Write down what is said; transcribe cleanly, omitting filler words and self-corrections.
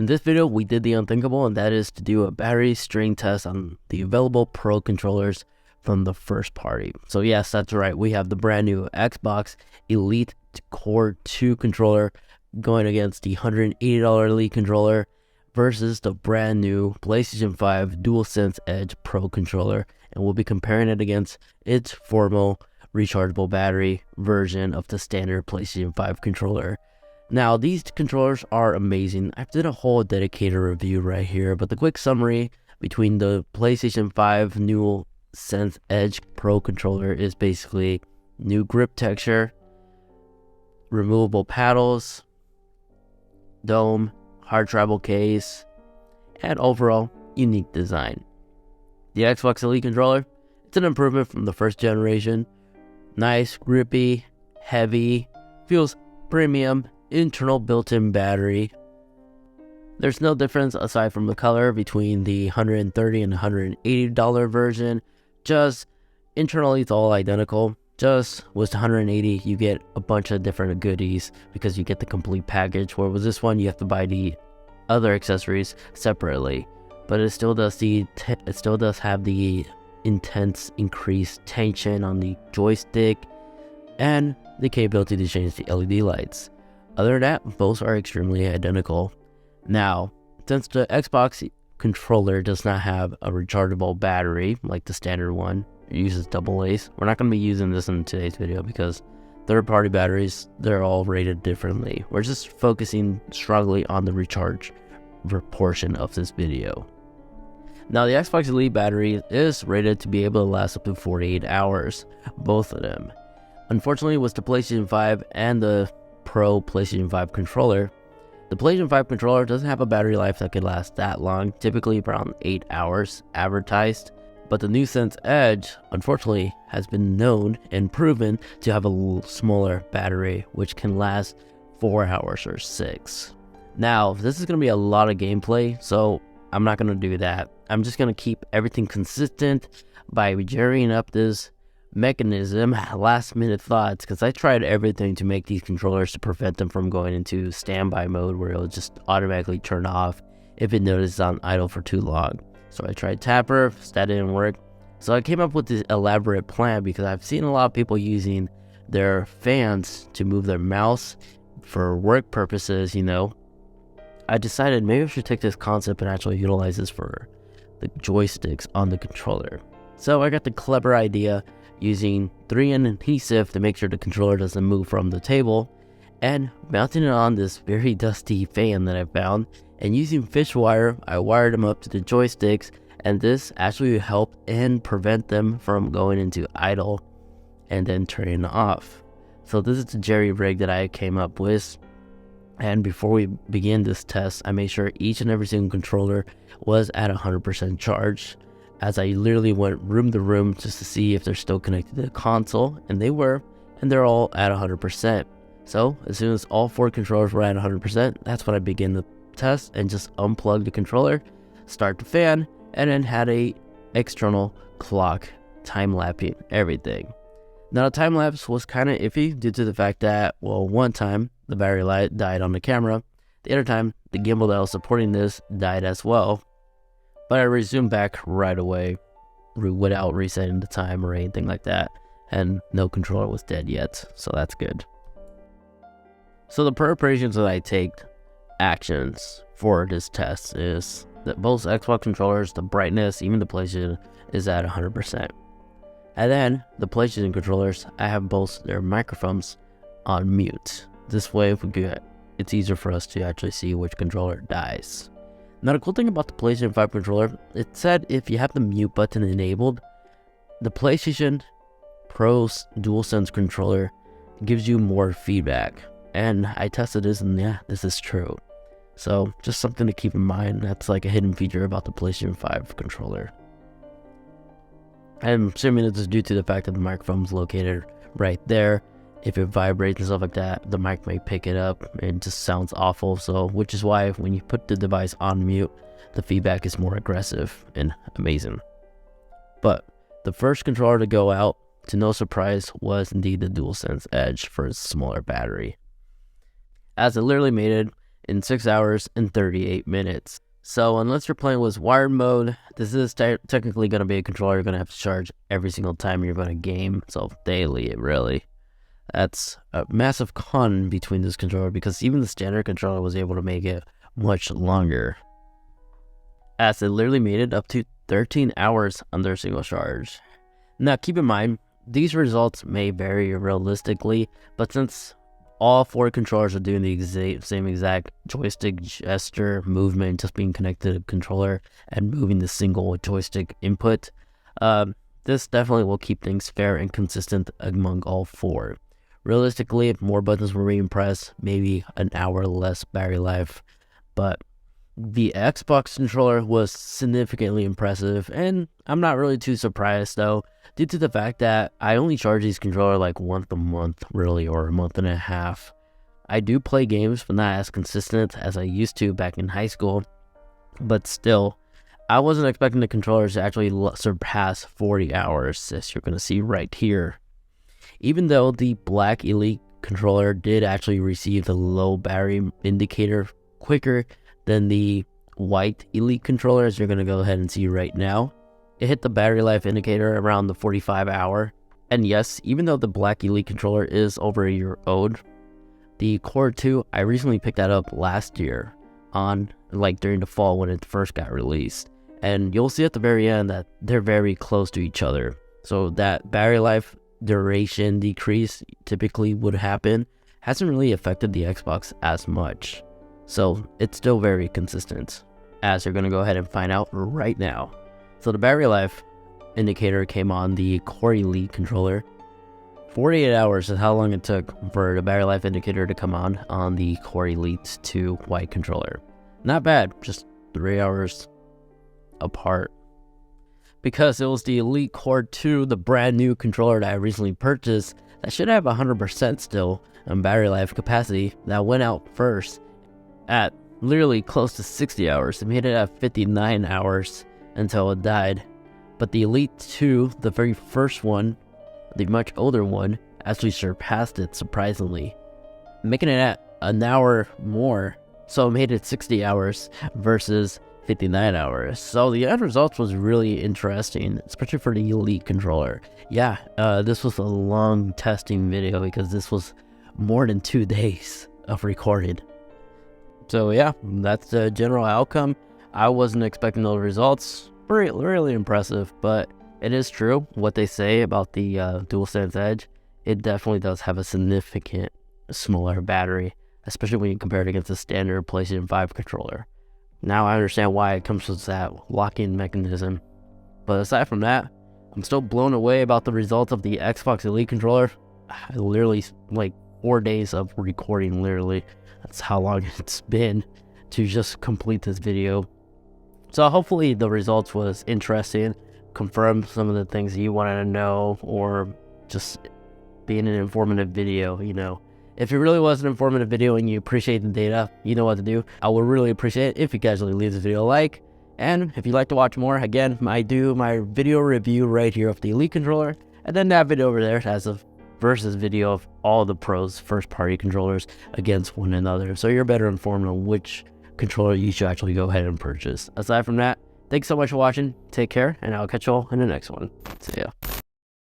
In this video, we did the unthinkable, and that is to do a battery string test on the available Pro controllers from the first party. So yes, that's right, we have the brand new Xbox Elite Core 2 controller going against the $180 Elite controller versus the brand new PlayStation 5 DualSense Edge Pro controller, and we'll be comparing it against its formal rechargeable battery version of the standard PlayStation 5 controller. Now, these controllers are amazing. I did a whole dedicated review right here, but the quick summary between the PlayStation 5 DualSense Edge Pro controller is basically new grip texture, removable paddles, dome, hard travel case, and overall unique design. The Xbox Elite controller, it's an improvement from the first generation. Nice, grippy, heavy, feels premium, internal built-in battery. There's no difference aside from the color between the $130 and $180 version. Just internally it's all identical. Just with $180 you get a bunch of different goodies because you get the complete package, where with this one you have to buy the other accessories separately. But it still does have the intense increased tension on the joystick and the capability to change the LED lights. Other than that, both are extremely identical. Now, since the Xbox controller does not have a rechargeable battery like the standard one, it uses AA's, we're not going to be using this in today's video because third-party batteries, they're all rated differently. We're just focusing strongly on the recharge portion of this video. Now, the Xbox Elite battery is rated to be able to last up to 48 hours, both of them. Unfortunately, with the PlayStation 5 and the Pro PlayStation 5 controller, the PlayStation 5 controller doesn't have a battery life that could last that long, typically around 8 hours advertised. But the new Sense Edge, unfortunately, has been known and proven to have a smaller battery, which can last 4 hours or 6. Now, this is going to be a lot of gameplay, so I'm not going to do that. I'm just going to keep everything consistent by gearing up this mechanism, last minute thoughts, because I tried everything to make these controllers to prevent them from going into standby mode where it'll just automatically turn off if it notices on idle for too long. So I tried Tapper, that didn't work. So I came up with this elaborate plan because I've seen a lot of people using their fans to move their mouse for work purposes, you know. I decided maybe I should take this concept and actually utilize this for the joysticks on the controller. So I got the clever idea using 3M adhesive to make sure the controller doesn't move from the table, and mounting it on this very dusty fan that I found, and using fish wire, I wired them up to the joysticks, and this actually helped and prevent them from going into idle and then turning off. So this is the jerry rig that I came up with, and before we begin this test, I made sure each and every single controller was at 100% charge, as I literally went room to room just to see if they're still connected to the console, and they were, and they're all at 100%. So as soon as all 4 controllers were at 100%, that's when I began the test and just unplugged the controller, start the fan, and then had a external clock time-lapsing everything. Now the time-lapse was kind of iffy due to the fact that, well, one time the battery light died on the camera, the other time the gimbal that was supporting this died as well. But I resumed back right away without resetting the time or anything like that, and no controller was dead yet, so that's good. So the preparations that I take actions for this test is that both Xbox controllers, the brightness, even the PlayStation, is at 100%. And then the PlayStation controllers, I have both their microphones on mute. This way, if we do it, it's easier for us to actually see which controller dies. Now, the cool thing about the PlayStation 5 controller, it said if you have the mute button enabled, the PlayStation Pro's DualSense controller gives you more feedback. And I tested this, and yeah, this is true. So, just something to keep in mind. That's like a hidden feature about the PlayStation 5 controller. I'm assuming this is due to the fact that the microphone's located right there. If it vibrates and stuff like that, the mic may pick it up. It just sounds awful. So, which is why when you put the device on mute, the feedback is more aggressive and amazing. But the first controller to go out, to no surprise, was indeed the DualSense Edge for its smaller battery. As it literally made it in 6 hours and 38 minutes. So unless you're playing with wired mode, this is technically going to be a controller you're going to have to charge every single time you're going to game. So daily, really. That's a massive con between this controller, because even the standard controller was able to make it much longer, as it literally made it up to 13 hours under a single charge. Now keep in mind, these results may vary realistically, but since all 4 controllers are doing the same exact joystick gesture movement, just being connected to the controller and moving the single joystick input, this definitely will keep things fair and consistent among all 4. Realistically, if more buttons were being pressed, maybe an hour less battery life, but the Xbox controller was significantly impressive, and I'm not really too surprised though, due to the fact that I only charge these controllers like once a month, really, or a month and a half. I do play games, but not as consistent as I used to back in high school, but still, I wasn't expecting the controllers to actually surpass 40 hours, as you're going to see right here. Even though the Black Elite controller did actually receive the low battery indicator quicker than the White Elite controller, as you're going to go ahead and see right now, it hit the battery life indicator around the 45 hour. And yes, even though the Black Elite controller is over a year old, the Core 2, I recently picked that up last year during the fall when it first got released. And you'll see at the very end that they're very close to each other. So that battery life duration decrease typically would happen hasn't really affected the Xbox as much. So it's still very consistent, as you're going to go ahead and find out right now. So the battery life indicator came on the Core Elite controller. 48 hours is how long it took for the battery life indicator to come on the Core Elite 2 White controller. Not bad, just 3 hours apart. Because it was the Elite Core 2, the brand new controller that I recently purchased, that should have 100% still on battery life capacity, that went out first at literally close to 60 hours. It made it at 59 hours until it died. But the Elite 2, the very first one, the much older one, actually surpassed it surprisingly, making it at an hour more. So it made it 60 hours versus 59 hours. So the end results was really interesting, especially for the Elite controller. Yeah, this was a long testing video because this was more than 2 days of recording. So yeah, that's the general outcome. I wasn't expecting those results. Really impressive, but it is true what they say about the DualSense Edge. It definitely does have a significant smaller battery, especially when you compare it against the standard PlayStation 5 controller. Now I understand why it comes with that lock-in mechanism. But aside from that, I'm still blown away about the results of the Xbox Elite controller. Literally, like 4 days of recording, literally. That's how long it's been to just complete this video. So hopefully the results was interesting, confirmed some of the things you wanted to know, or just being an informative video, you know. If it really was an informative video and you appreciate the data, you know what to do. I would really appreciate it if you guys really leave this video a like. And if you'd like to watch more, again, I do my video review right here of the Elite controller. And then that video over there has a versus video of all the pros first party controllers against one another. So you're better informed on which controller you should actually go ahead and purchase. Aside from that, thanks so much for watching. Take care, and I'll catch you all in the next one. See ya.